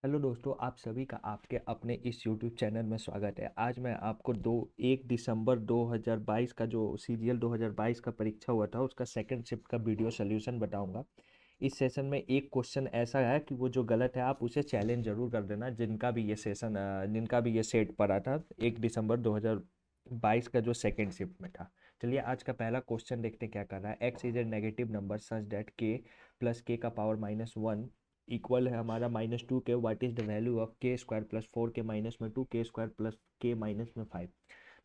Hello दोस्तों, आप सभी का आपके अपने इस यूट्यूब चैनल में स्वागत है। आज मैं आपको 1 दिसंबर 2022 का जो सीजीएल 2022 का परीक्षा हुआ था उसका सेकंड शिफ्ट का वीडियो सोल्यूशन बताऊंगा। इस सेशन में एक क्वेश्चन ऐसा है कि वो जो गलत है आप उसे चैलेंज जरूर कर देना, जिनका भी ये सेट पड़ा था 1 दिसंबर 2022 का जो सेकंड शिफ्ट में था। चलिए आज का पहला क्वेश्चन देखते हैं क्या कर रहा है। X is a negative number such that के प्लस के का पावर -1 इक्वल है हमारा -2 के। What is the value of के स्क्वायर प्लस 4 के-2 के स्क्वायर प्लस के -5।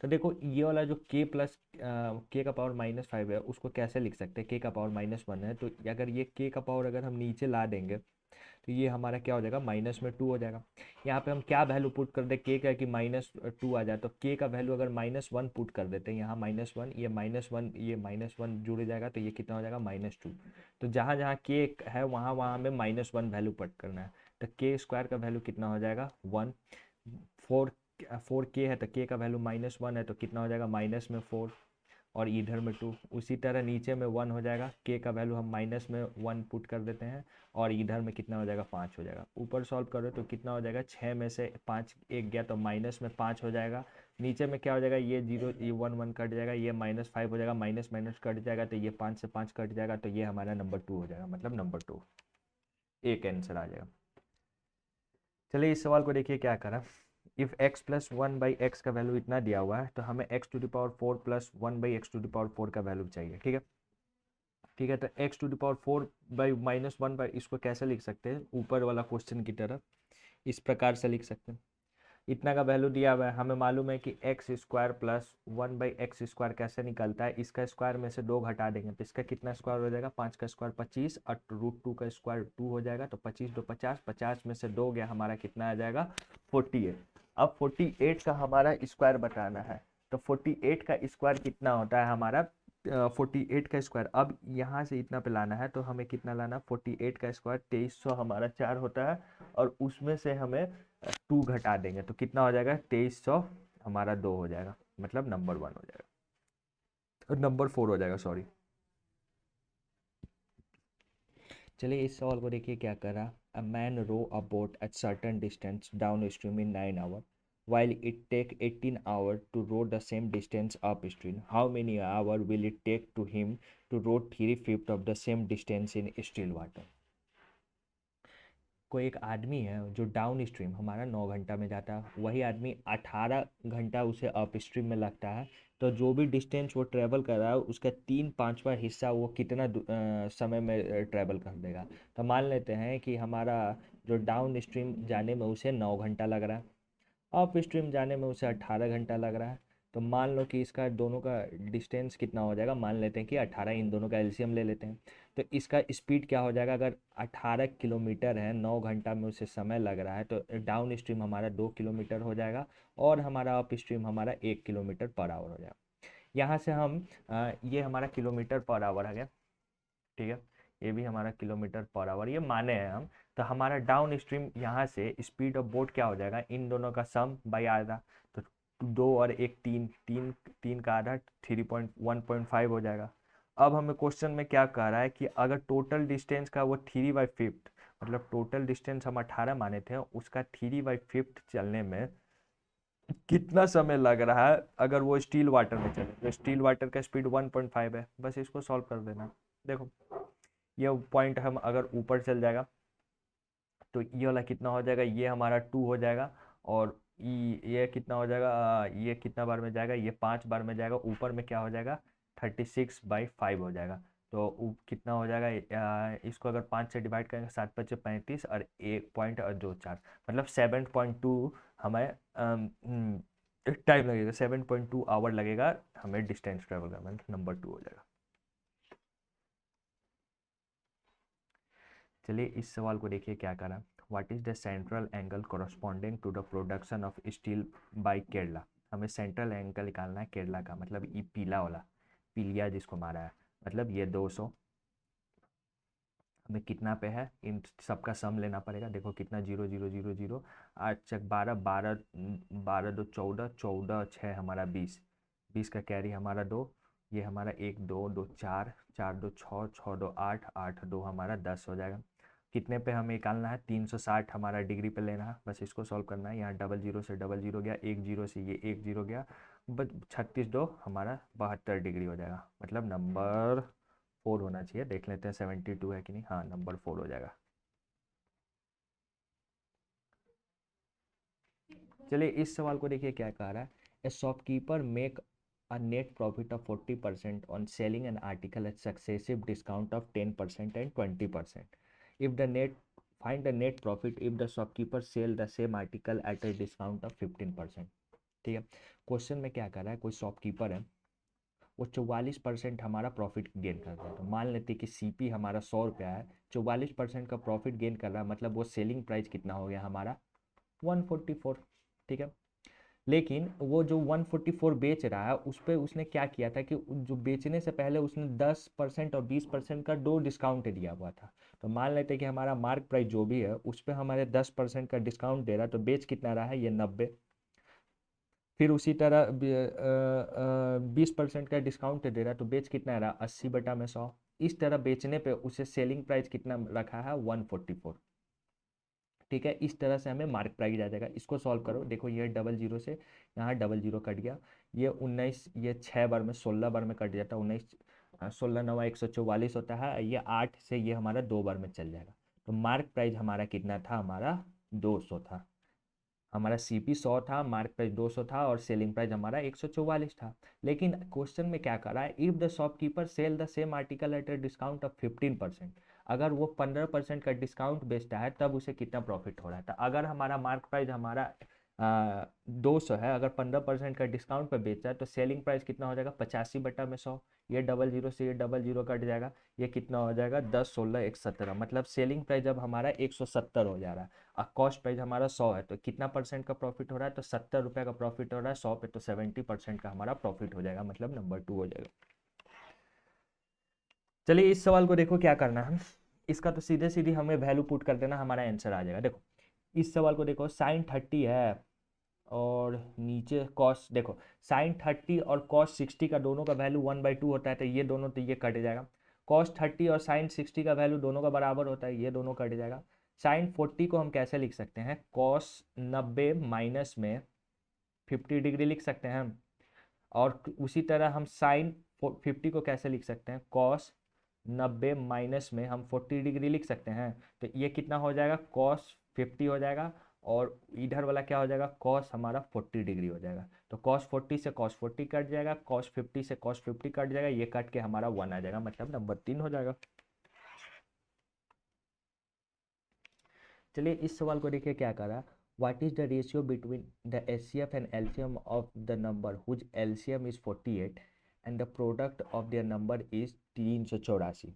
तो देखो ये वाला जो के प्लस के का पावर -5 है उसको कैसे लिख सकते हैं। के का पावर -1 है तो अगर ये के का पावर अगर हम नीचे ला देंगे तो ये हमारा क्या हो जाएगा, -2 हो जाएगा। यहाँ पे हम क्या वैल्यू पुट कर दे, के का कि -2 आ जाए तो के का वैल्यू अगर -1 पुट कर देते हैं, यहाँ -1 ये -1 ये -1 जुड़ जाएगा तो ये कितना हो जाएगा, -2। तो जहाँ जहाँ के है वहाँ वहाँ हमें -1 वैल्यू पुट करना है। तो के स्क्वायर का वैल्यू कितना हो जाएगा, 1। 4 के है तो के का वैल्यू -1 है तो कितना हो जाएगा, माइनस में 4 और इधर में 2। उसी तरह नीचे में 1 हो जाएगा, के का वैल्यू हम माइनस में 1 पुट कर देते हैं और इधर में कितना हो जाएगा, 5 हो जाएगा। ऊपर सॉल्व करो तो कितना हो जाएगा, 6 में से 5 एक गया तो माइनस में 5 हो जाएगा। नीचे में क्या हो जाएगा, ये 0 ये 1 कट जाएगा, ये -5 हो जाएगा, माइनस माइनस कट जाएगा तो ये 5 से 5 कट जाएगा तो ये हमारा नंबर 2 हो जाएगा, मतलब नंबर 2 एक आंसर आ जाएगा। चलिए इस सवाल को देखिए क्या करा। इफ x प्लस 1/x का वैल्यू इतना दिया हुआ है तो हमें x⁴ प्लस 1/x⁴ का वैल्यू चाहिए। ठीक है, ठीक है। तो x⁴ इसको कैसे लिख सकते हैं, ऊपर वाला क्वेश्चन की तरह इस प्रकार से लिख सकते हैं। इतना का वैल्यू दिया हुआ है, हमें मालूम है कि एक्स स्क्वायर प्लस 1/x² कैसे निकलता है। इसका स्क्वायर में से 2 घटा देंगे तो इसका कितना स्क्वायर हो जाएगा, 5 का स्क्वायर 25 और √2 का स्क्वायर 2 हो जाएगा तो 25 2 50, 50 में से 2 गया हमारा कितना आ जाएगा, 48। अब 48 का हमारा स्क्वायर बताना है तो 48 का स्क्वायर कितना होता है हमारा, 48 का स्क्वायर। अब यहाँ से इतना पे लाना है तो हमें कितना लाना, 48 का स्क्वायर 2300 हमारा 4 होता है और उसमें से हमें 2 घटा देंगे तो कितना हो जाएगा, 2300 हमारा 2 हो जाएगा, मतलब नंबर 1 हो जाएगा और नंबर 4 हो जाएगा, सॉरी। चलिए इस सवाल को देखिए क्या करा। A man row a boat at certain distance downstream in 9 hour while it take 18 hours to row the same distance upstream. How many hours will it take to him to row 3/5 of the same distance in still water? कोई एक आदमी है जो down stream हमारा 9 घंटा में जाता है, वही आदमी 18 घंटा उसे अप स्ट्रीम में लगता है। तो जो भी डिस्टेंस वो ट्रेवल कर रहा है उसका 3/5वां हिस्सा वो कितना समय में ट्रेवल कर देगा। तो मान लेते हैं कि हमारा जो डाउन स्ट्रीम जाने में उसे 9 घंटा लग रहा है, अप स्ट्रीम जाने में उसे 18 घंटा लग रहा है। तो मान लो कि इसका दोनों का डिस्टेंस कितना हो जाएगा, मान लेते हैं कि 18, इन दोनों का एलसीएम ले लेते हैं। तो इसका स्पीड क्या हो जाएगा, अगर 18 किलोमीटर है, 9 घंटा में उसे समय लग रहा है तो डाउन स्ट्रीम हमारा 2 किलोमीटर हो जाएगा और हमारा अप स्ट्रीम हमारा 1 किलोमीटर पर आवर हो जाएगा। यहाँ से हम ये हमारा किलोमीटर पर आवर आ गया, ठीक है। ये भी हमारा किलोमीटर पर आवर ये माने हैं हम। तो हमारा डाउन स्ट्रीम यहाँ से स्पीड ऑफ बोट क्या हो जाएगा, इन दोनों का सम बाई आधा। तो 2 और 1 3 3 3 का आधा 3.1.5 हो जाएगा। अब हमें क्वेश्चन में क्या कह रहा है कि अगर टोटल डिस्टेंस का वो 3/5, मतलब टोटल डिस्टेंस हम 18 माने थे, उसका 3/5 चलने में कितना समय लग रहा है अगर वो स्टील वाटर में चले। तो स्टील वाटर का स्पीड 1.5 है, बस इसको सॉल्व कर देना। देखो ये पॉइंट हम अगर ऊपर चल जाएगा तो ये वाला कितना हो जाएगा, ये हमारा 2 हो जाएगा और ये कितना हो जाएगा, ये कितना बार में जाएगा, ये 5 बार में जाएगा। ऊपर में क्या हो जाएगा, 36/5 हो जाएगा। तो कितना हो जाएगा, इसको अगर 5 से डिवाइड करेंगे, 7×5 = 35 और 1.24, मतलब 7.2 हमें टाइम लगेगा, 7.2 आवर लगेगा हमें डिस्टेंस ट्रेवल करना, नंबर 2 हो जाएगा। चलिए इस सवाल को देखिए क्या करा। What is the central angle corresponding to the production of steel by Kerala. हमें सेंट्रल एंगल निकालना है केरला का, मतलब ये पीला वाला, पीलिया जिसको मारा है, मतलब ये 200। हमें कितना पे है, इन सबका सम लेना पड़ेगा। देखो कितना, 0 0 0 0, 8 × 12 12, 12 2 14, 14 6 हमारा 20, 20 का कैरी हमारा 2, ये हमारा 1 2 2 4, 4 2 6, 6 2 8, 8 2 हमारा 10 हो जाएगा। कितने पे हमें निकालना है, 360 हमारा डिग्री पे लेना है, बस इसको सॉल्व करना है। यहाँ डबल जीरो से डबल जीरो गया, एक जीरो से ये एक जीरो गया, बस 36 दो हमारा 72 डिग्री हो जाएगा, मतलब नंबर 4 होना चाहिए। देख लेते हैं 72 है कि नहीं, हाँ नंबर 4 हो जाएगा। चलिए इस सवाल को देखिए क्या कह रहा है। ए shopkeeper make a net profit of 40% on selling an article at successive discount of 10% and 20%. If the net find the net profit if the shopkeeper sell the same article at a discount of 15%। ठीक है, question में क्या कर रहा है, कोई shopkeeper है, वो 44% हमारा प्रॉफिट गेन कर रहा है। तो मान लेते हैं कि सीपी हमारा 100 रुपया है, 44% का प्रॉफिट गेन कर रहा है, मतलब वो सेलिंग प्राइस कितना हो गया हमारा 144। ठीक है, लेकिन वो जो 144 बेच रहा है उस पर उसने क्या किया था कि जो बेचने से पहले उसने 10% और 20% का दो डिस्काउंट दिया हुआ था। तो मान लेते हैं कि हमारा मार्क प्राइस जो भी है उस पर हमारे 10% का डिस्काउंट दे रहा है, तो बेच कितना रहा है ये 90। फिर उसी तरह 20% का डिस्काउंट दे रहा है, तो बेच कितना रहा 80/100। इस तरह बेचने पे उसे सेलिंग प्राइस कितना रखा है 144। ठीक है, इस तरह से हमें मार्क प्राइस आ जाएगा। इसको सॉल्व करो, देखो ये डबल जीरो से यहाँ डबल जीरो कट गया, ये 19, ये 6 बार में 16 बार में कट जाता है, 19 16 9 144 होता है, ये 8 से ये हमारा 2 बार में चल जाएगा। तो मार्क प्राइस हमारा कितना था, हमारा 200 था। हमारा सीपी 100 था, मार्क प्राइस 200 था और सेलिंग प्राइस हमारा 144 था। लेकिन क्वेश्चन में क्या करा है, if the shopkeeper sell the same article at a discount of 15%। अगर वो 15% का डिस्काउंट बेचता है तब उसे कितना प्रॉफिट हो रहा था। अगर हमारा मार्क प्राइस हमारा 200 है, अगर 15% का डिस्काउंट पर बेचा है तो सेलिंग प्राइस कितना हो जाएगा 85/100। ये डबल जीरो से ये डबल जीरो कट जाएगा, ये कितना हो जाएगा 10 16 117, मतलब सेलिंग प्राइस जब हमारा 170 हो जा रहा है और कॉस्ट प्राइस हमारा 100 है, तो कितना परसेंट का प्रॉफिट हो रहा है, तो 70 रुपये का प्रॉफिट हो रहा है 100 पे, तो 70% का हमारा प्रॉफिट हो जाएगा, मतलब नंबर 2 हो जाएगा। चलिए इस सवाल को देखो क्या करना है, इसका तो सीधे सीधे हमें वैल्यू पुट कर देना, हमारा आंसर आ जाएगा। देखो इस सवाल को देखो, साइन 30 है और नीचे कॉस, देखो साइन 30 और कॉस 60 का दोनों का वैल्यू 1/2 होता है, तो ये दोनों तो ये कट जाएगा। कॉस 30 और साइन 60 का वैल्यू दोनों का बराबर होता है, ये दोनों कट जाएगा। साइन 40 को हम कैसे लिख सकते हैं, कॉस 90 माइनस में 50 डिग्री लिख सकते हैं हम। और उसी तरह हम साइन 50 को कैसे लिख सकते हैं, कॉस 90 माइनस में हम 40 डिग्री लिख सकते हैं। तो ये कितना हो जाएगा, कॉस 50 हो जाएगा और इधर वाला क्या हो जाएगा, कॉस हमारा 40 डिग्री हो जाएगा। तो कॉस 40 से कॉस 40 कट जाएगा, कॉस 50 से कॉस 50 कट जाएगा, ये कट के हमारा 1 आ जाएगा, मतलब नंबर 3 हो जाएगा। चलिए इस सवाल को देखिए क्या करा, what is the ratio between the HCF and LCM of the number whose LCM is 48 and the product of their number is 384।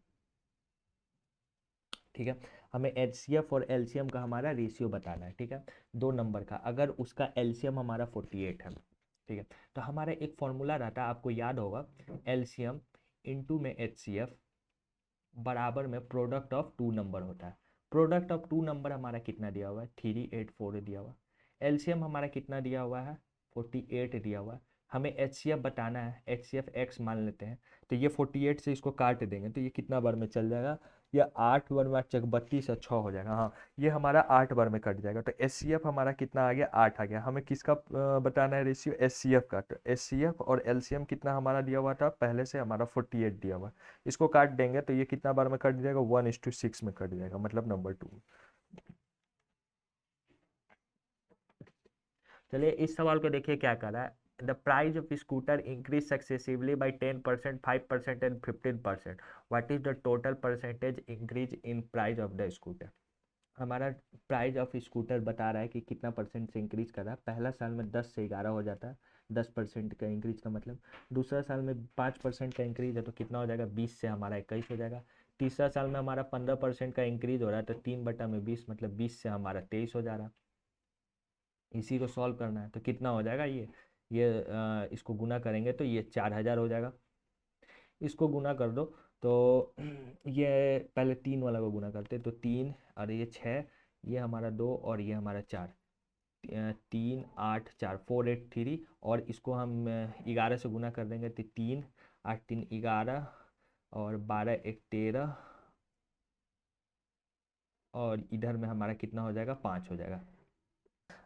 ठीक है, हमें एचसीएफ और एलसीएम का हमारा रेशियो बताना है। ठीक है, दो नंबर का, अगर उसका एलसीएम हमारा 48 है, ठीक है, तो हमारा एक फॉर्मूला रहता है, आपको याद होगा, एलसीएम इनटू में एचसीएफ बराबर में प्रोडक्ट ऑफ टू नंबर होता है। प्रोडक्ट ऑफ टू नंबर हमारा कितना दिया हुआ है, 384 दिया हुआ है। एलसीएम हमारा कितना दिया हुआ है, 48 दिया हुआ है। हमें एचसीएफ बताना है, एचसीएफ एक्स मान लेते हैं, तो ये 48 से इसको काट देंगे तो ये कितना बार में चल जाएगा, ये 8 बार में 32 और 6 हो जाएगा, हाँ ये हमारा 8 बार में कट जाएगा। तो एचसीएफ हमारा कितना आ गया, 8 आ गया। हमें किसका बताना है रेशियो, एचसीएफ का। तो एचसीएफ और एलसीएम कितना हमारा दिया हुआ था पहले से, हमारा 48 दिया हुआ है। इसको काट देंगे तो ये कितना बार में कट जाएगा, 1:6 में कट जाएगा, मतलब नंबर 2। चलिए इस सवाल को देखिए क्या कर रहा है, the price of scooter increase successively by 10%, 5% and 15%। What is the total percentage increase in price of the scooter. हमारा प्राइस ऑफ स्कूटर बता रहा है कि कितना परसेंट से इंक्रीज कर रहा है। पहला साल में 10 से 11 हो जाता है, 10% का इंक्रीज का मतलब। दूसरा साल में 5% का इंक्रीज है तो कितना हो जाएगा, 20 से हमारा 21 हो जाएगा। तीसरा साल में हमारा 15% का इंक्रीज हो रहा है तो 3/20, मतलब 20 से हमारा 23 हो जा रहा है। इसी को सॉल्व करना है तो कितना हो जाएगा, ये इसको गुना करेंगे तो ये 4000 हो जाएगा। इसको गुना कर दो तो ये पहले 3 वाला को गुना करते तो 3 और ये 6, ये हमारा 2 और ये हमारा 4, 3 8 4 483, और इसको हम 11 से गुना कर देंगे तो 3 8 3 11 और 12 1 13 और इधर में हमारा कितना हो जाएगा, 5 हो जाएगा।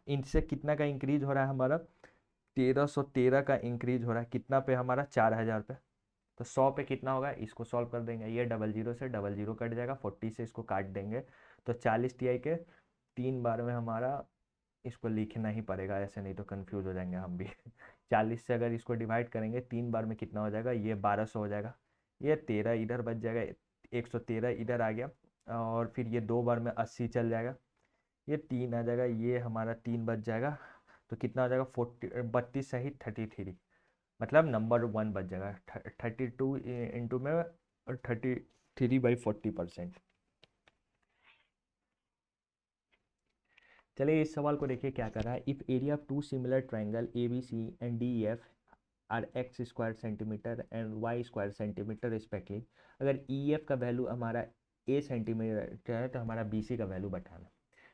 इनसे कितना का इंक्रीज हो रहा है हमारा, 1313 का इंक्रीज हो रहा है, कितना पे हमारा, 4000 पे। तो 100 पे कितना होगा, इसको सॉल्व कर देंगे, ये 00 से 00 कट जाएगा, 40 से इसको काट देंगे, तो 40 टी आई के 3 बार में हमारा, इसको लिखना ही पड़ेगा ऐसे, नहीं तो कंफ्यूज हो जाएंगे हम भी 40 से अगर इसको डिवाइड करेंगे 3 बार में कितना हो जाएगा, ये 1200 हो जाएगा, ये 13 इधर बच जाएगा, 113 इधर आ गया, और फिर ये 2 बार में 80 चल जाएगा, ये 3 आ जाएगा, ये हमारा 3 बच जाएगा, तो कितना हो जाएगा, 32 सही 33, मतलब नंबर 1 बच जाएगा, 32 इंटू में, और 33/40%। चलिए इस सवाल को देखिए क्या कर रहा है। If area of two similar triangle A B C and D E F are x square centimetre and y square centimetre respectively, अगर ई एफ का वैल्यू हमारा ए सेंटीमीटर है तो हमारा बी सी का वैल्यू बताना।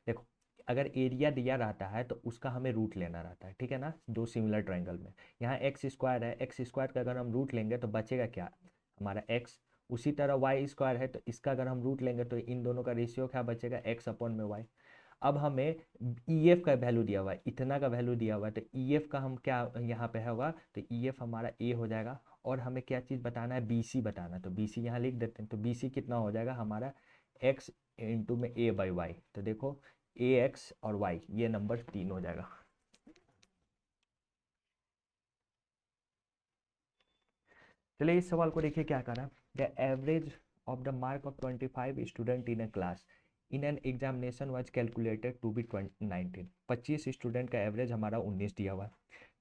देखो, अगर एरिया दिया रहता है तो उसका हमें रूट लेना रहता है, ठीक है ना, दो सिमिलर ट्राइंगल में। यहाँ एक्स स्क्वायर है, एक्स स्क्वायर का अगर हम रूट लेंगे तो बचेगा क्या, हमारा एक्स। उसी तरह वाई स्क्वायर है, तो इसका अगर हम रूट लेंगे तो इन दोनों का रेशियो क्या बचेगा, एक्स अपॉन में वाई। अब हमें ई एफ का वैल्यू दिया हुआ है, इतना का वैल्यू दिया हुआ है, तो ई एफ का हम क्या यहाँ पे होगा, तो ई एफ हमारा ए हो जाएगा, और हमें क्या चीज़ बताना है, बी सी बताना है, तो बी सी यहाँ लिख देते हैं, तो बी सी कितना हो जाएगा हमारा, एक्स इंटू में ए बाई वाई, तो देखो ए एक्स और वाई, ये नंबर 3 हो जाएगा। चलिए इस सवाल को देखिए क्या कर रहा है। The average of the mark of 25 student in a class in an examination was calculated to be 19। 25 student का एवरेज हमारा 19 दिया हुआ है।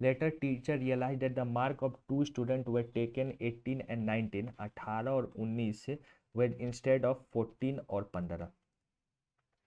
Later teacher realise that the mark of 2 student were taken 18 and 19, 18 और 19 से वे इंस्टेड ऑफ 14 और 15।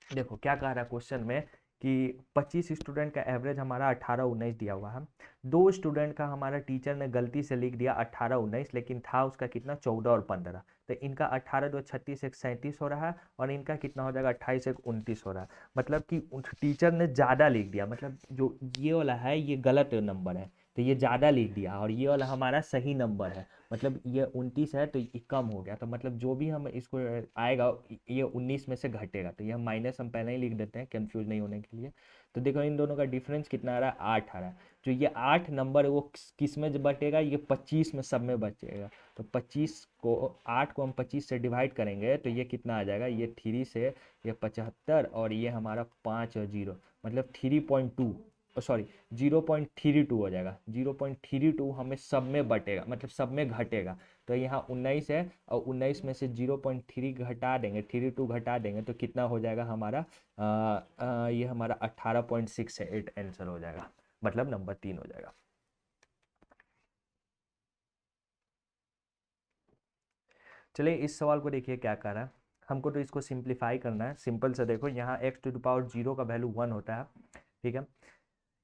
देखो क्या कह रहा है क्वेश्चन में कि 25 स्टूडेंट का एवरेज हमारा 18-19 दिया हुआ है। 2 स्टूडेंट का हमारा टीचर ने गलती से लिख दिया 18-19, लेकिन था उसका कितना, 14 और 15। तो इनका 18 2 36 1 37 हो रहा है, और इनका कितना हो जाएगा, 28 1 29 हो रहा है। मतलब कि टीचर ने ज़्यादा लिख दिया, मतलब जो ये वाला है ये गलत नंबर है, तो ये ज़्यादा लिख दिया, और ये वाला हमारा सही नंबर है, मतलब ये 29 है तो ये कम हो गया, तो मतलब जो भी हम इसको आएगा ये 19 में से घटेगा, तो ये हम माइनस हम पहले ही लिख देते हैं कंफ्यूज नहीं होने के लिए। तो देखो इन दोनों का डिफरेंस कितना आ रहा है, 8 आ रहा है। जो ये 8 नंबर है वो किस में बटेगा, ये 25 में सब में बचेगा। तो 25 को 8 को हम 25 से डिवाइड करेंगे तो ये कितना आ जाएगा, ये 3 से ये 75, और ये हमारा 5 और 0, मतलब 3.2, सॉरी 0.32 हो जाएगा। 0.32 हमें सब में बटेगा, मतलब सब में घटेगा। तो यहाँ 19 है, और 19 में से 0.3 घटा देंगे, 32 घटा देंगे, तो कितना हो जाएगा हमारा, ये हमारा 18.68 आंसर हो जाएगा, मतलब नंबर 3 हो जाएगा। चलिए इस सवाल को देखिए क्या कर रहा है। हमको तो इसको सिंप्लीफाई करना है। सिंपल से देखो, यहाँ x⁻0 का वैल्यू 1 होता है, ठीक है।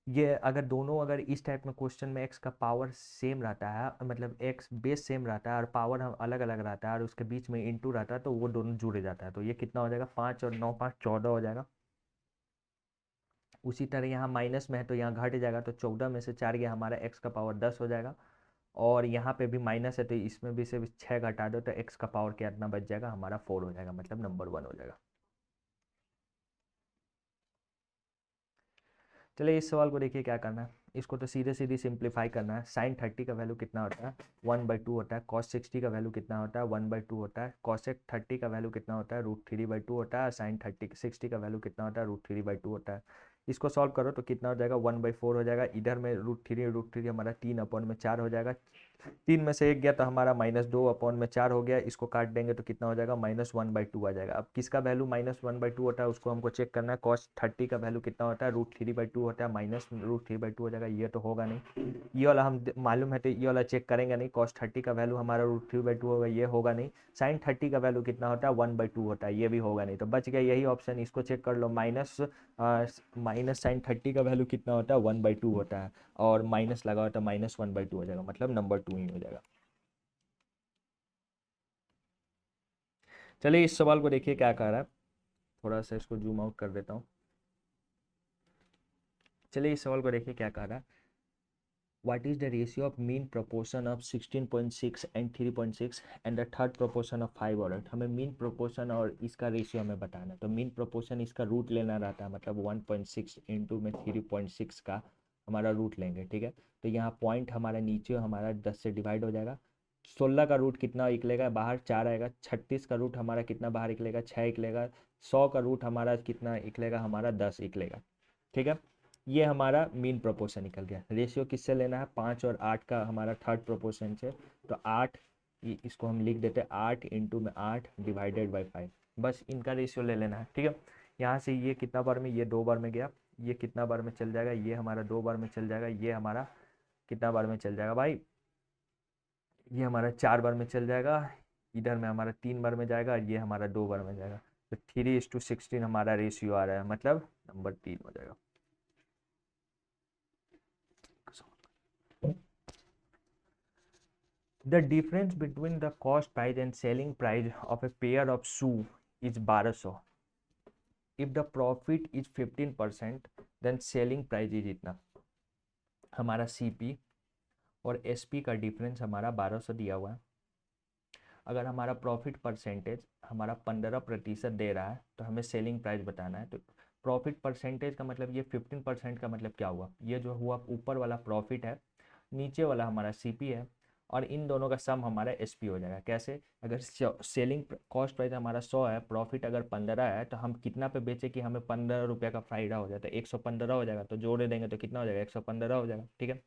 ये अगर दोनों, अगर इस टाइप में क्वेश्चन में x का पावर सेम रहता है, मतलब x बेस सेम रहता है और पावर हम अलग अलग रहता है, और उसके बीच में इंटू रहता है, तो वो दोनों जुड़ जाता है, तो ये कितना हो जाएगा, 5 और 9 5 14 हो जाएगा। उसी तरह यहाँ माइनस में है तो यहाँ घट जाएगा, तो 14 में से 4 गया, हमारा x का पावर 10 हो जाएगा। और यहाँ पे भी माइनस है तो इसमें भी से 6 घटा दो, तो x का पावर कितना बच जाएगा, हमारा 4 हो जाएगा, मतलब नंबर 1 हो जाएगा। चलिए इस सवाल को देखिए क्या करना है। इसको तो सीधे सीधे सिंप्लीफाई करना है। साइन 30 का वैल्यू कितना होता है, 1/2 होता है। कॉस 60 का वैल्यू कितना होता है, 1/2 होता है। कॉसेक 30 का वैल्यू कितना होता है, √3/2 होता है। साइन 60 का वैल्यू कितना होता है, √3/2 होता है। इसको सॉल्व करो तो कितना हो जाएगा, 1/4 हो जाएगा। इधर में √3 हमारा 3/4 हो जाएगा। 3 में से 1 गया तो हमारा -2/4 हो गया। इसको काट देंगे तो कितना हो जाएगा, -1/2 आ जाएगा। अब किसका वैल्यू -1/2 होता है उसको हमको चेक करना है। कॉस 30 का वैल्यू कितना होता है, √3/2 होता है, -√3/2 हो जाएगा। ये तो होगा नहीं, ये वाला हम मालूम है तो ये वाला चेक करेंगे नहीं। कॉस 30 का वैल्यू हमारा √3/2 होगा, ये होगा नहीं। साइन 30 का वैल्यू कितना होता है, 1/2 होता है, ये भी होगा नहीं। तो बच गया यही ऑप्शन, इसको चेक कर लो। माइनस साइन 30 का वैल्यू कितना होता है, 1/2 होता है, और माइनस लगा होता है, -1/2 हो जाएगा, मतलब नंबर 2 ही हो जाएगा। चलिए इस सवाल को देखिए क्या कह रहा है। थोड़ा सा इसको जूम आउट कर देता हूँ। चलिए इस सवाल को देखिए क्या कह रहा है। What is the ratio of mean proportion of 16.6 and 3.6 and the third proportion of 5 और 8? हमें मीन प्रोपोर्शन और इसका रेशियो हमें बताना है। तो मीन प्रोपोर्शन इसका रूट लेना रहता है, मतलब 1.6 इंटू में 3.6 का हमारा रूट लेंगे, ठीक है। तो यहाँ पॉइंट हमारा नीचे हमारा 10 से डिवाइड हो जाएगा। 16 का रूट कितना निकलेगा बाहर, 4 आएगा। 36 का रूट हमारा कितना बाहर निकलेगा, 6 निकलेगा। 100 का रूट हमारा कितना निकलेगा, हमारा 10 निकलेगा, ठीक है। ये हमारा मीन प्रोपोर्शन निकल गया। रेशियो किससे लेना है, 5 और 8 का हमारा थर्ड प्रोपोर्शन से। तो 8, इसको हम लिख देते हैं 8 इंटू में 8 डिवाइडेड बाई 5। बस इनका रेशियो ले लेना है, ठीक है। यहाँ से ये कितना बार में, ये 2 बार में गया, ये कितना बार में चल जाएगा, ये हमारा 2 बार में चल जाएगा, ये हमारा कितना बार में चल जाएगा भाई, ये हमारा 4 बार में चल जाएगा, इधर में हमारा 3 बार में जाएगा, और ये हमारा 2 बार में जाएगा। तो 3:16 हमारा रेशियो आ रहा है, मतलब नंबर 3 हो जाएगा। The difference between the cost price and selling price of a pair of shoe is 1200. If the profit is 15%, then selling price is इतना। हमारा CP और SP का डिफरेंस हमारा 1200 दिया हुआ है। अगर हमारा प्रॉफिट परसेंटेज हमारा 15% दे रहा है तो हमें सेलिंग प्राइस बताना है। तो प्रॉफिट परसेंटेज का मतलब ये 15% का मतलब क्या हुआ, ये जो हुआ ऊपर वाला प्रॉफिट है, नीचे वाला हमारा CP है, और इन दोनों का सम हमारा SP हो जाएगा। कैसे, अगर सेलिंग कॉस्ट प्राइस हमारा 100 है, प्रॉफिट अगर 15 है, तो हम कितना पे बेचे कि हमें 15 रुपये का फ़ायदा हो जाता है, 115 हो जाएगा। तो जोड़ देंगे तो कितना हो जाएगा, 115 हो जाएगा, ठीक है।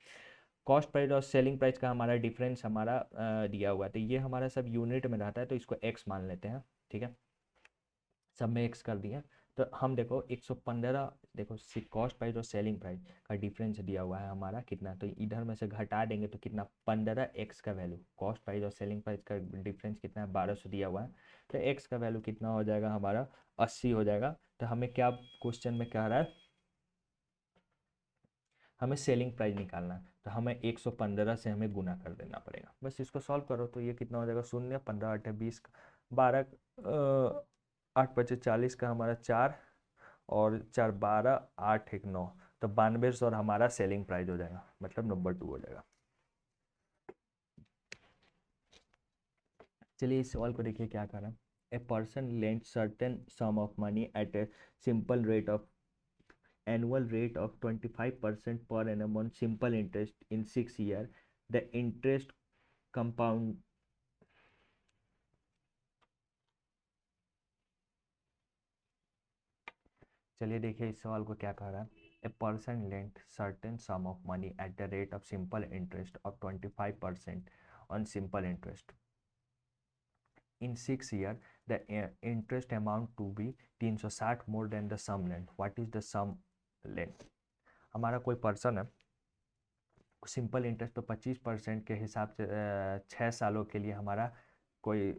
कॉस्ट प्राइस और सेलिंग प्राइस का हमारा डिफरेंस हमारा दिया हुआ है। तो ये हमारा सब यूनिट में रहता है, तो इसको एक्स मान लेते हैं, ठीक है। सब में एक्स कर दिए। तो हम देखो 115, देखो कॉस्ट प्राइस और सेलिंग प्राइस का डिफरेंस दिया हुआ है हमारा कितना, तो इधर में से घटा देंगे तो कितना, 15x का वैल्यू, कॉस्ट प्राइस और सेलिंग प्राइस का डिफरेंस कितना है, 1200 दिया हुआ है। तो x का वैल्यू कितना हो जाएगा हमारा, 80 हो जाएगा। तो हमें क्या क्वेश्चन में कह रहा है, हमें सेलिंग प्राइस निकालना है। तो हमें 115 से हमें गुना कर देना पड़ेगा। बस इसको सॉल्व करो तो ये कितना हो जाएगा, 0, 15 8 20, 12, 8 25 40 का हमारा 4, और 4 12, 8 1 9, तो 9200 और हमारा सेलिंग प्राइस हो जाएगा, मतलब नंबर 2 हो जाएगा। चलिए इस सवाल को देखिए क्या कर रहा है। A person lend certain sum of money at a simple rate of annual rate of 25% per annum on simple interest in 6 years. The interest compound चलिए देखिए इस सवाल को क्या कह रहा है। A person lent certain sum of money at the rate of simple interest of 25% on simple interest in 6 years. The interest amount to be 360 more than the sum lent. What is the sum lent. हमारा कोई person है, simple interest तो 25% के हिसाब से 6 सालों के लिए हमारा कोई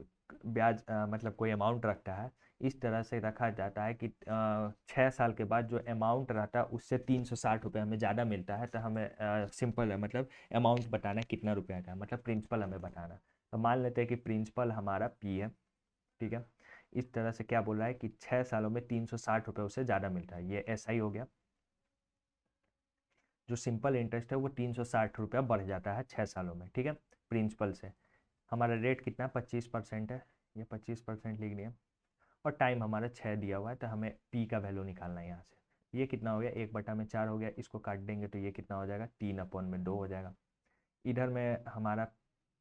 ब्याज मतलब कोई अमाउंट रखता है। इस तरह से रखा जाता है कि 6 साल के बाद जो अमाउंट रहता है उससे 360 रुपये हमें ज़्यादा मिलता है। तो हमें सिंपल है, मतलब अमाउंट बताना है कितना रुपया का, मतलब प्रिंसिपल हमें बताना है। तो मान लेते हैं कि प्रिंसिपल हमारा P है, ठीक है। इस तरह से क्या बोल रहा है कि 6 सालों में 360 रुपये उससे ज़्यादा मिलता है, ये SI हो गया। जो सिंपल इंटरेस्ट है वो 360 रुपया बढ़ जाता है 6 सालों में, ठीक है, प्रिंसिपल से। हमारा रेट कितना 25% है, ये 25% लिख दिया, और टाइम हमारा 6 दिया हुआ है। तो हमें P का वैल्यू निकालना है यहाँ से। ये कितना हो गया, 1/4 हो गया, इसको काट देंगे तो ये कितना हो जाएगा, 3/2 हो जाएगा। इधर में हमारा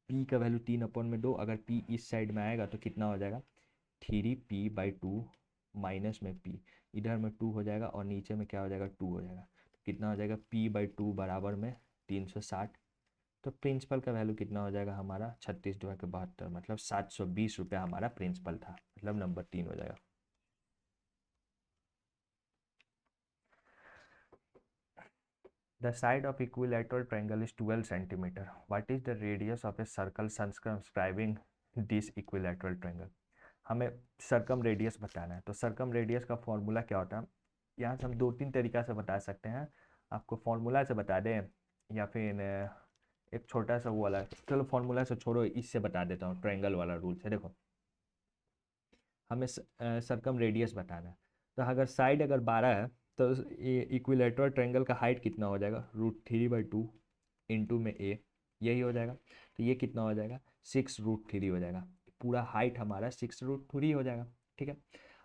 P का वैल्यू 3/2, अगर P इस साइड में आएगा तो कितना हो जाएगा, 3P/2 माइनस में P, इधर में 2 हो जाएगा, और नीचे में क्या हो जाएगा, 2 हो जाएगा। तो कितना हो जाएगा, P/2 बराबर में 360। तो प्रिंसिपल का वैल्यू कितना हो जाएगा हमारा, 36×72, मतलब 720 रुपया हमारा प्रिंसिपल था, मतलब नंबर 3 हो जाएगा। The side of equilateral triangle is 12 centimeter. What is the radius of a circle circumscribing this equilateral triangle? हमें सर्कम रेडियस बताना है। तो सर्कम रेडियस का फॉर्मूला क्या होता है, यहाँ से हम 2-3 तरीका से बता सकते हैं। आपको फॉर्मूला से बता दें, या फिर एक छोटा सा वो वाला, चलो फॉर्मूला से छोड़ो, इससे बता देता हूँ, ट्रायंगल वाला रूल से। देखो हमें सर्कम रेडियस बताना है। तो अगर साइड अगर 12 है तो इक्विलेटरल ट्रायंगल का हाइट कितना हो जाएगा, √3/2 इंटू में ए, यही हो जाएगा। तो ये कितना हो जाएगा 6√3 हो जाएगा। पूरा हाइट हमारा 6√3 हो जाएगा। ठीक है,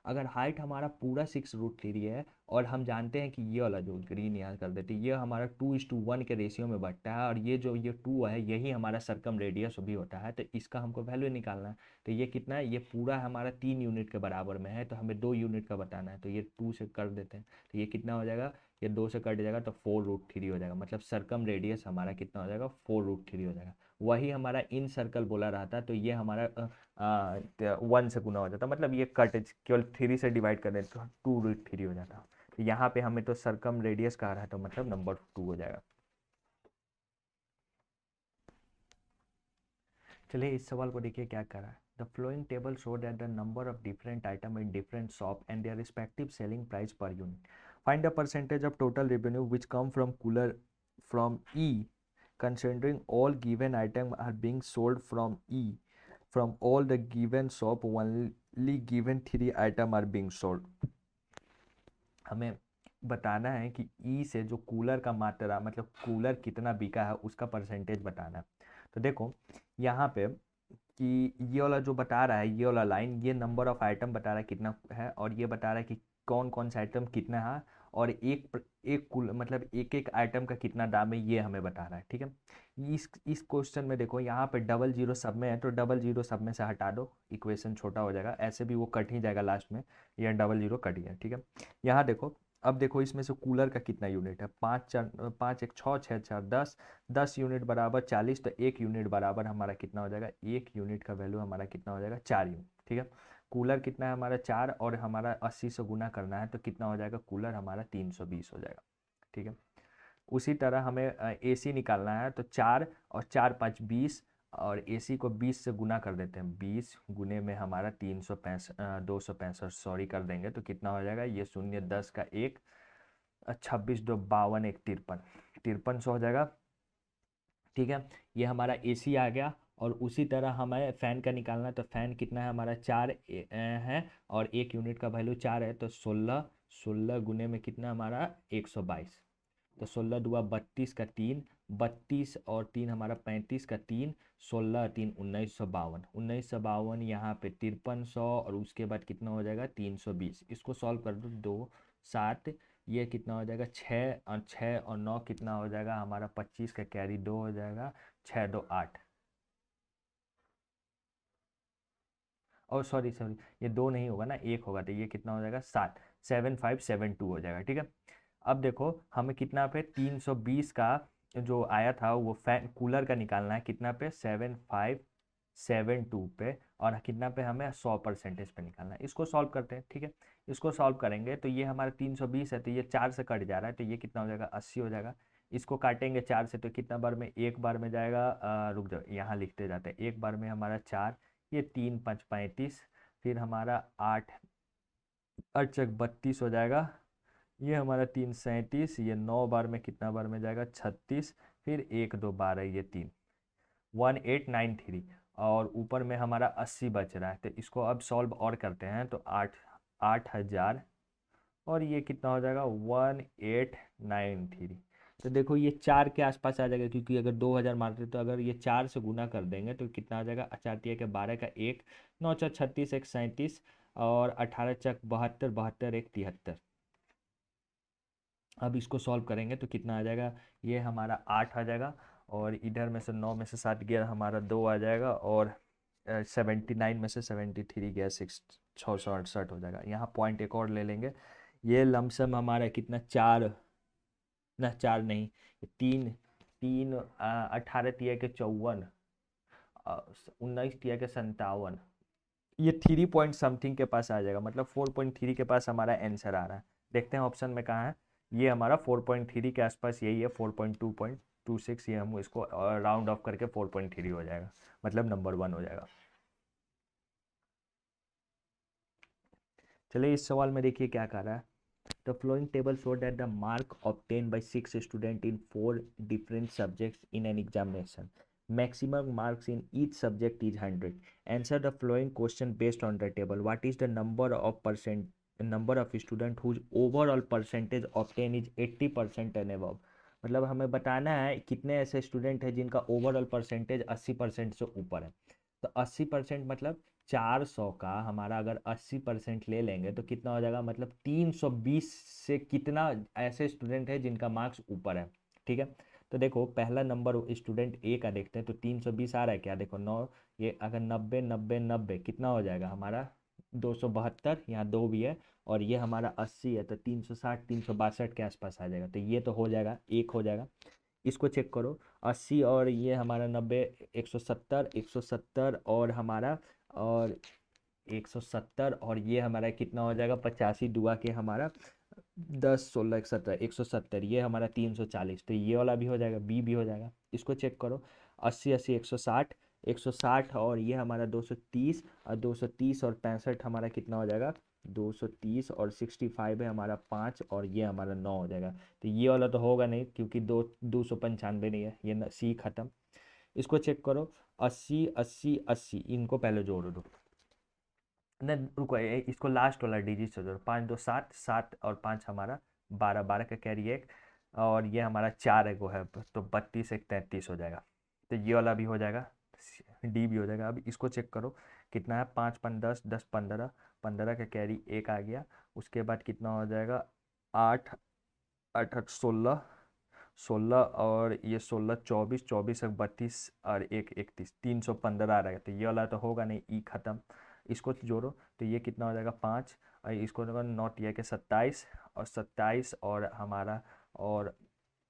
अगर हाइट हमारा पूरा 6√3 है और हम जानते हैं कि ये वाला जो ग्रीन यहाँ कर देते हैं ये हमारा 2:1 के रेशियो में बढ़ता है, और ये जो ये 2 है यही हमारा सर्कम रेडियस भी होता है, तो इसका हमको वैल्यू निकालना है। तो ये कितना है, ये पूरा हमारा 3 यूनिट के बराबर में है, तो हमें 2 यूनिट का बताना है, तो ये 2 से कर देते हैं। तो ये कितना हो जाएगा, ये 2 से कट जाएगा तो 4√3 हो जाएगा। मतलब सर्कम रेडियस हमारा कितना हो जाएगा 4√3 हो जाएगा। वही हमारा इन सर्कल बोला रहता तो ये हमारा 1 से गुना हो जाता, मतलब ये कट केवल 3 से डिवाइड कर देते तो 2√3 हो जाता। तो यहाँ पे हमें तो सर्कम रेडियस कहा रहा है, तो मतलब नंबर 2 हो जाएगा। चलिए इस सवाल को देखिए क्या कर रहा है। The flowing table show that the number of different item in different shop and their respective selling price per unit. Find the percentage of total revenue which come from cooler from E considering all given items are being sold from E. From all the given shop, only given 3 items are being sold. हमें बताना है कि ई से जो cooler का मात्रा मतलब cooler कितना बिका है उसका परसेंटेज बताना है। तो देखो यहाँ पे कि ये वाला जो बता रहा है, ये वाला लाइन, ये नंबर ऑफ आइटम बता रहा है कितना है, और ये बता रहा है कि कौन कौन सा आइटम कितना है, और एक कुल मतलब एक एक आइटम का कितना दाम है ये हमें बता रहा है। ठीक है, इस क्वेश्चन में देखो यहाँ पे डबल जीरो सब में है, तो डबल जीरो सब में से हटा दो, इक्वेशन छोटा हो जाएगा, ऐसे भी वो कट ही जाएगा लास्ट में, यह डबल जीरो कट गया। ठीक है, यहाँ देखो, अब देखो इसमें से कूलर का कितना यूनिट है, 5 एक 6 6 4 10 यूनिट बराबर 40, तो 1 यूनिट बराबर हमारा कितना हो जाएगा, 1 यूनिट का वैल्यू हमारा कितना हो जाएगा 4 यूनिट। ठीक है, कूलर कितना है हमारा 4, और हमारा 80 से गुना करना है तो कितना हो जाएगा, कूलर हमारा 320 हो जाएगा। ठीक है, उसी तरह हमें एसी निकालना है, तो 4 और 4 5 20, और एसी को 20 से गुना कर देते हैं, 20 गुने में हमारा 265 सॉरी कर देंगे, तो कितना हो जाएगा, ये 0 10 का 1 26 2 52 1 53 हो जाएगा। ठीक है, ये हमारा एसी आ गया, और उसी तरह हमें फ़ैन का निकालना है, तो फ़ैन कितना है हमारा 4 है, और 1 यूनिट का वैल्यू 4 है, तो 16 गुने में कितना हमारा 122, तो 16 दुआ 32 का 3, 32 और 3 हमारा 35 का 3, 16 3 1952 यहाँ पे 5300, और उसके बाद कितना हो जाएगा 320। इसको सॉल्व कर दो, 2 7, ये कितना हो जाएगा 6 और 9 कितना हो जाएगा हमारा 25 का कैरी 2 हो जाएगा, 6 2 8, और सॉरी ये 2 नहीं होगा ना, 1 होगा, तो ये कितना हो जाएगा 7572 हो जाएगा। ठीक है, अब देखो हमें कितना पे 320 का जो आया था वो फैन कूलर का निकालना है, कितना पे 7572 पे, और कितना पे हमें 100% पे निकालना है। इसको सॉल्व करते हैं। ठीक है, इसको सॉल्व करेंगे तो ये हमारा 320 है, तो ये 4 से कट जा रहा है, तो ये कितना हो जाएगा 80 हो जाएगा। इसको काटेंगे 4 से, तो कितना बार में, एक बार में जाएगा, रुक जाओ यहाँ लिखते जाते हैं, एक बार में हमारा 4, ये 3 5 35, फिर हमारा 8 8 चक 32 हो जाएगा, ये हमारा 3 37, ये 9 बार में कितना बार में जाएगा 36, फिर 1 2 12, ये 3 1893, और ऊपर में हमारा 80 बच रहा है, तो इसको अब सॉल्व और करते हैं, तो 8000, और ये कितना हो जाएगा 1893। तो देखो ये 4 के आसपास आ जाएगा, क्योंकि अगर 2000 मारते तो अगर ये 4 से गुना कर देंगे तो कितना आ जाएगा, 4 के 12 का 1, 9 4 36 1 37, और 18 चक 72 72 1 73। अब इसको सॉल्व करेंगे तो कितना आ जाएगा, ये हमारा 8 आ जाएगा, और इधर में से 9 में से 7 गया हमारा 2 आ जाएगा, और 79 में से 73 गया 668 हो जाएगा। यहाँ पॉइंट एक और ले लेंगे, ये लमसम हमारा कितना 4, ना 4 नहीं, 3 3 18 तिया के 54, 19 तिया के 57, ये 3 पॉइंट समथिंग के पास आ जाएगा, मतलब 4.3 के पास हमारा आंसर आ रहा है। देखते हैं ऑप्शन में कहाँ है, ये हमारा 4.3 के आसपास यही है, 4.2.26, ये हम इसको राउंड ऑफ करके 4.3 हो जाएगा, मतलब नंबर 1 हो जाएगा। चलिए इस सवाल में देखिए क्या कह रहा है। The flowing table show that the mark obtain bye 6 student in 4 different subjects in an examination, maximum marks in each subject is 100. Answer the following question based on the table. What is the number of student whose overall percentage obtained is 80% and above? मतलब हमें बताना है कितने ऐसे student हैं जिनका overall percentage 80% से ऊपर है। तो 80% मतलब 400 का हमारा अगर 80% ले लेंगे तो कितना हो जाएगा, मतलब 320 से कितना ऐसे स्टूडेंट है जिनका मार्क्स ऊपर है। ठीक है, तो देखो पहला नंबर स्टूडेंट ए का देखते हैं, तो 320 आ रहा है क्या, देखो 9, ये अगर 90 90 90 कितना हो जाएगा हमारा 272, यहाँ 2 भी है, और ये हमारा 80 है, तो 360 362 के आसपास आ जाएगा। तो ये तो हो जाएगा, एक हो जाएगा। इसको चेक करो, 80 और ये हमारा 90, 170 170 और हमारा, और 170 और ये हमारा कितना हो जाएगा, 85 दुआ के हमारा 10 16 17 170, ये हमारा 340, तो ये वाला भी हो जाएगा, बी भी हो जाएगा। इसको चेक करो, 80 80 160 160 और ये हमारा 230, और 230 और 65 हमारा कितना हो जाएगा, 230 और 65 है हमारा 5, और ये हमारा 9 हो जाएगा। तो ये वाला तो होगा नहीं क्योंकि 295 नहीं है, ये सी खत्म। इसको चेक करो, 80 80 80 इनको पहले जोड़ दो, नहीं रुको, इसको लास्ट वाला डिजिट से जोड़ो, 5 2 7 7 और 5 हमारा 12, 12 का कैरी एक, और ये हमारा 4 एगो है, तो 32 एक 33 हो जाएगा। तो ये वाला भी हो जाएगा, डी भी हो जाएगा। अब इसको चेक करो कितना है, 5 5 10 10 15, 15 का कैरी एक आ गया। उसके बाद कितना हो जाएगा, 8 8 8 16 16 और ये 16 24 24 एक 32 और एक 31, 315 आ रहा है। तो ये वाला तो होगा नहीं, ई खत्म। इसको जोड़ो तो ये कितना हो जाएगा 5, और इसको नॉट ये के 27 और 27 और हमारा, और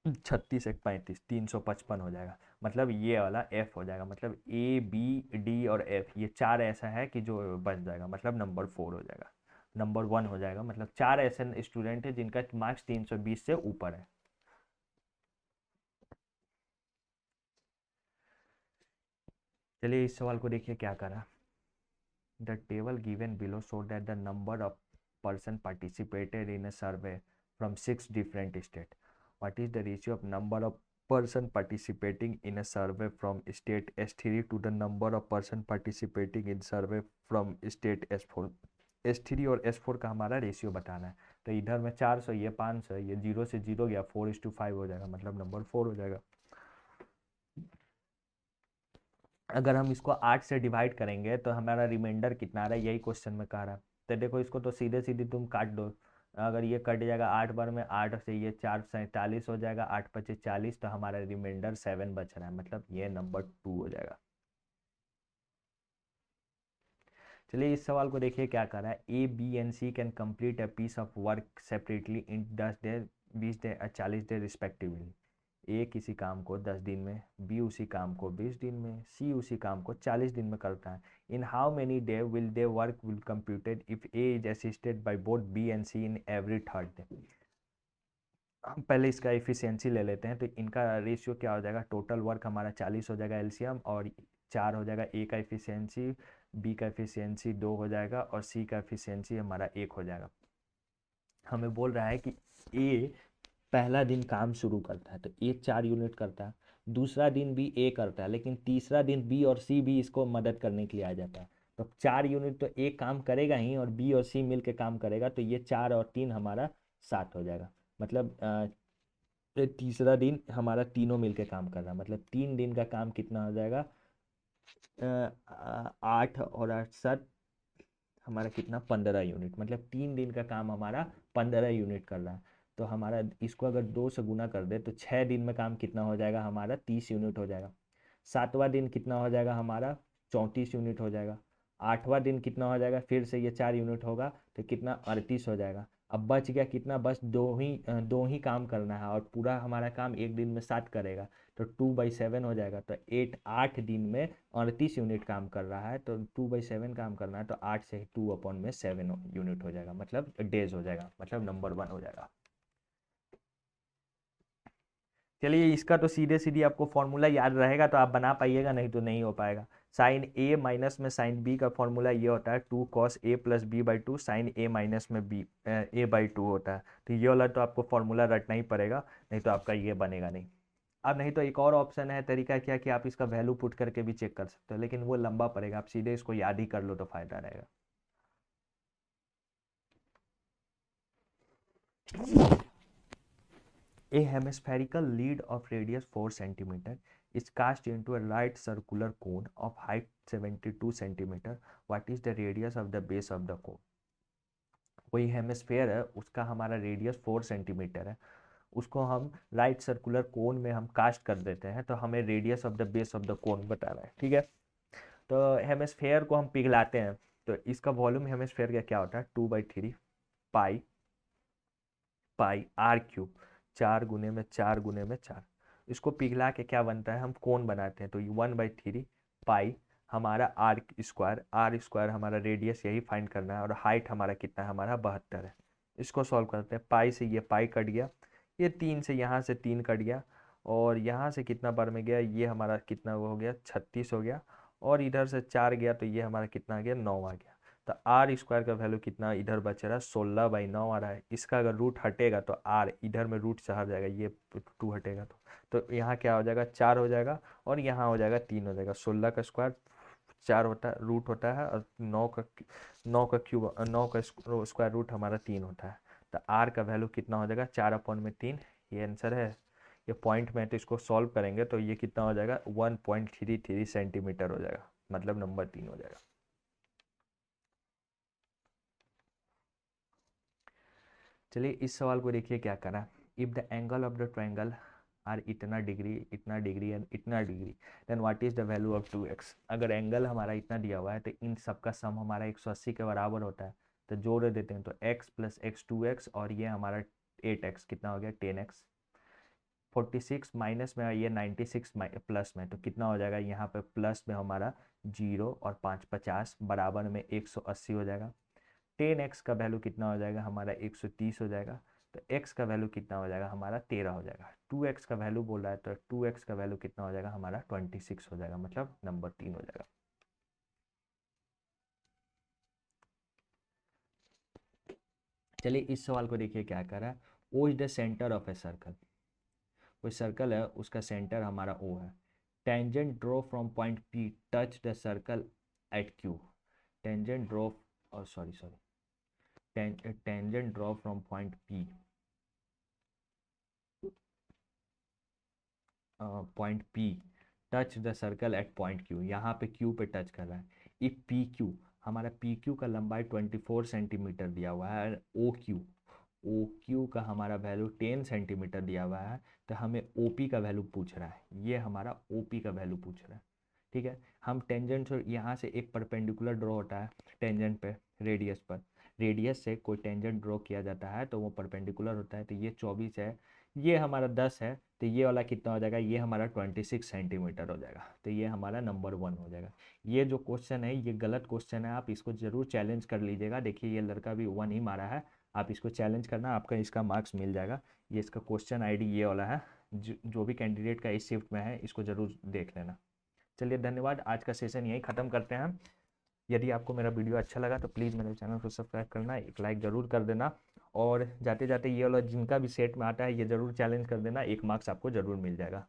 36 एक 35, 355 हो जाएगा। मतलब ये वाला एफ हो जाएगा, मतलब ए बी डी और एफ ये चार ऐसा है कि जो बच जाएगा, मतलब नंबर 4 हो जाएगा, नंबर 1 हो जाएगा। मतलब चार ऐसे स्टूडेंट है जिनका मार्क्स 320 से ऊपर है। चलिए इस सवाल को देखिए क्या करा। The table given below show that the number of person participated in a survey from 6 different state. What is the ratio of number of person participating in a survey from state S3 to the number of person participating in survey from state S4। S3 और S4 का हमारा ratio बताना है। तो इधर में 400, ये 500, ये 0 से 0 गया, 4:5 हो जाएगा, मतलब नंबर 4 हो जाएगा। अगर हम इसको 8 से डिवाइड करेंगे तो हमारा रिमाइंडर कितना आ रहा है, यही क्वेश्चन में कह रहा है। तो देखो इसको तो सीधे सीधे तुम काट दो, अगर ये कट जाएगा 8 बार में, 8 से ये 4 47 हो जाएगा, 8 5 40, तो हमारा रिमाइंडर 7 बच रहा है, मतलब ये नंबर 2 हो जाएगा। चलिए इस सवाल को देखिए क्या कर रहा है। A B and C can complete a piece of work separately in 10 day 20 day 40 day respectively. A किसी काम को 10 दिन में, बी उसी काम को 20 दिन में, सी उसी काम को 40 दिन में करता है। In how many day will they work will computed if A is assisted by both B and C in every third day. हम पहले इसका एफिशिएंसी ले लेते हैं, तो इनका रेशियो क्या हो जाएगा, टोटल वर्क हमारा 40 हो जाएगा एलसीएम, और 4 हो जाएगा ए का एफिशिएंसी, बी का एफिशिएंसी 2 हो जाएगा, और सी का एफिशिएंसी हमारा 1 हो जाएगा। हमें बोल रहा है कि ए पहला दिन काम शुरू करता है तो ए 4 यूनिट करता है, दूसरा दिन भी ए करता है, लेकिन तीसरा दिन बी और सी भी इसको मदद करने के लिए आ जाता है। तो 4 यूनिट तो ए काम करेगा ही, और बी और सी मिल के काम करेगा, तो ये 4 और 3 हमारा 7 हो जाएगा। मतलब ये तीसरा दिन हमारा तीनों मिलके काम कर रहा है, मतलब 3 दिन का काम कितना हो जाएगा, 8 और 8 7 हमारा कितना 15 यूनिट, मतलब 3 दिन का काम हमारा 15 यूनिट कर रहा है। तो हमारा इसको अगर 2 से गुना कर दे तो 6 दिन में काम कितना हो जाएगा हमारा 30 यूनिट हो जाएगा। सातवां दिन कितना हो जाएगा हमारा 34 यूनिट हो जाएगा। आठवां दिन कितना हो जाएगा, फिर से ये 4 यूनिट होगा, तो कितना 38 हो जाएगा। अब बच गया कितना, बस दो ही काम करना है, और पूरा हमारा काम एक दिन में 7 करेगा, तो 2/7 हो जाएगा। तो 8 दिन में 38 यूनिट काम कर रहा है, तो 2/7 काम करना है, तो 8 से 2/7 यूनिट हो जाएगा, मतलब डेज हो जाएगा, मतलब नंबर 1 हो जाएगा। चलिए इसका तो सीधे सीधी आपको फॉर्मूला याद रहेगा तो आप बना पाइएगा, नहीं तो नहीं हो पाएगा। साइन ए माइनस में साइन बी का फॉर्मूला ये होता है 2 cos a + b/2 sine A minus में बी a/2 होता है। तो ये वाला तो आपको फॉर्मूला रटना ही पड़ेगा, नहीं तो आपका ये बनेगा नहीं। अब नहीं तो एक और ऑप्शन है, तरीका क्या कि आप इसका वैल्यू पुट करके भी चेक कर सकते हो, लेकिन वो लंबा पड़ेगा, आप सीधे इसको याद ही कर लो तो फायदा रहेगा। A hemispherical lead of radius 4 centimeter is cast into a right circular cone of height 72 centimeter. What is the radius of the base of the cone? कोई हेमिस्फेयर है, उसका हमारा रेडियस 4 सेंटीमीटर है, उसको हम राइट सर्कुलर कोन में हम cast कर देते हैं, तो हमें radius of the base of the cone बताना है। ठीक है, तो हेमिस्फेयर को हम पिघलाते हैं, तो इसका वॉल्यूम हेमिस्फेयर का क्या होता है, 2/3 पाई पाई आर क्यूब, 4 गुने में 4 गुने में 4। इसको पिघला के क्या बनता है, हम कोन बनाते हैं, तो 1/3 पाई हमारा आर स्क्वायर हमारा रेडियस यही फाइंड करना है, और हाइट हमारा कितना है, हमारा 72 है। इसको सॉल्व करते हैं, पाई से ये पाई कट गया, ये 3 से यहाँ से 3 कट गया, और यहाँ से कितना बार में गया, ये हमारा कितना वो हो गया, 36 हो गया, और इधर से 4 गया तो ये हमारा कितना आ गया, 9 आ गया। तो आर स्क्वायर का वैल्यू कितना इधर बच रहा है, 16/9 आ रहा है। इसका अगर रूट हटेगा तो आर इधर में रूट से हट जाएगा, ये 2 हटेगा तो यहाँ क्या हो जाएगा, 4 हो जाएगा, और यहाँ हो जाएगा 3 हो जाएगा। 16 का स्क्वायर 4 होता है, रूट होता है, और 9 का क्यूब 9 का स्क्वायर रूट हमारा 3 होता है। तो आर का वैल्यू कितना हो जाएगा, 4/3। ये आंसर है। ये पॉइंट में तो इसको सॉल्व करेंगे तो ये कितना हो जाएगा, 1.33 सेंटीमीटर हो जाएगा, मतलब नंबर 3 हो जाएगा। चलिए इस सवाल को देखिए क्या करा। If the angle of the triangle are इतना डिग्री एंड इतना degree, then what is the value of 2x। अगर एंगल हमारा इतना दिया हुआ है तो इन सब का सम हमारा 180 के बराबर होता है, तो जोड़ देते हैं, तो x + x 2x, और ये हमारा 8x कितना हो गया, 10x। 46 माइनस में ये 96 प्लस में, तो कितना हो जाएगा, यहाँ पे प्लस में हमारा 0 और 5 50 बराबर में 180 हो जाएगा। 10x का वैल्यू कितना हो जाएगा, हमारा 130 हो जाएगा। तो x का वैल्यू कितना हो जाएगा, हमारा 13 हो जाएगा। 2x का वैल्यू बोल रहा है, तो 2x का वैल्यू कितना हो जाएगा, हमारा 26 हो जाएगा, मतलब नंबर 3 हो जाएगा। चलिए इस सवाल को देखिए क्या कर रहा है। O is the centre of a circle. कोई सर्कल है, उसका सेंटर हमारा O है। Tangent draw from point P touch the circle eight Q। Tangent draw, sorry tangent draw from point P, point P touch the circle eight point Q। यहाँ पे Q पे touch कर रहा है। इफ PQ, हमारा PQ का लंबाई 24 centimetre दिया हुआ है, OQ का हमारा वैल्यू 10 सेंटीमीटर दिया हुआ है, तो हमें OP का वैल्यू पूछ रहा है, ये हमारा OP का वैल्यू पूछ रहा है। ठीक है, हम टेंजेंट से यहाँ से एक परपेंडिकुलर ड्रॉ होता है टेंजेंट पे रेडियस पर, रेडियस से कोई टेंजेंट ड्रॉ किया जाता है तो वो परपेंडिकुलर होता है। तो ये 24 है, ये हमारा 10 है, तो ये वाला कितना हो जाएगा, ये हमारा 26 सेंटीमीटर हो जाएगा। तो ये हमारा नंबर 1 हो जाएगा। ये जो क्वेश्चन है ये गलत क्वेश्चन है, आप इसको जरूर चैलेंज कर लीजिएगा। देखिए ये लड़का भी 1 ही मारा है, आप इसको चैलेंज करना, आपका इसका मार्क्स मिल जाएगा। ये इसका क्वेश्चन ID ये वाला है, जो भी कैंडिडेट का इस शिफ्ट में है इसको जरूर देख लेना। चलिए धन्यवाद, आज का सेशन यहीं ख़त्म करते हैं। यदि आपको मेरा वीडियो अच्छा लगा तो प्लीज़ मेरे चैनल को सब्सक्राइब करना, एक लाइक ज़रूर कर देना, और जाते जाते ये वाला जिनका भी सेट में आता है ये ज़रूर चैलेंज कर देना, 1 मार्क्स आपको ज़रूर मिल जाएगा।